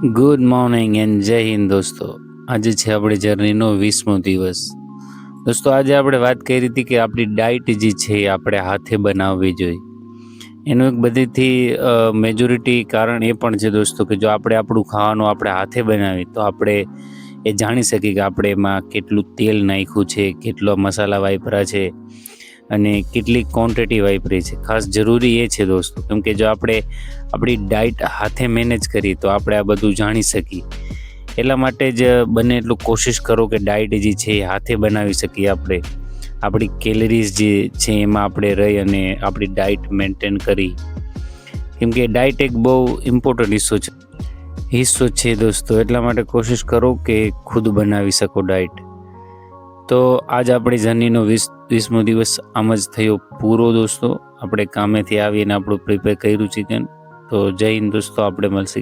Good morning and જય હિન્દ દોસ્તો. આજે છે આપણી જર્નીનો 20મો દિવસ. દોસ્તો આજે આપણે વાત કરી હતી કે આપણી ડાયટ જે છે એ આપણે હાથે બનાવવી જોઈએ. એનું એક બધીથી મેજોરિટી કારણ એ પણ છે દોસ્તો કે જો આપણે આપણું ખાવાનું આપણે હાથે બનાવી તો આપણે એ જાણી શકીએ કે આપણે એમાં કેટલું તેલ નાખ્યું છે, કેટલો મસાલા વાપર્યા છે અને કેટલી ક્વોન્ટિટી વાપરી છે. ખાસ જરૂરી એ છે દોસ્તો, કેમ કે જો આપણે આપણી ડાયટ હાથે મેનેજ કરીએ તો આપણે આ બધું જાણી શકીએ. એટલા માટે જ બને એટલું કોશિશ કરો કે ડાયટ જે છે એ હાથે બનાવી શકીએ. આપણે આપણી કેલરીઝ જે છે એમાં આપણે રહી અને આપણી ડાયટ મેન્ટેન કરી, કેમ કે ડાયટ એક બહુ ઇમ્પોર્ટન્ટ હિસ્સો છે દોસ્તો. એટલા માટે કોશિશ કરો કે ખુદ બનાવી શકો ડાયટ. તો આજ આપણી જર્નીનો 20મો દિવસ આમ જ થયો પૂરો દોસ્તો. આપણે કામેથી આવીને આપણું પ્રિપેર કર્યું ચિકન. તો જય હિન્દ દોસ્તો, આપણે મળશે.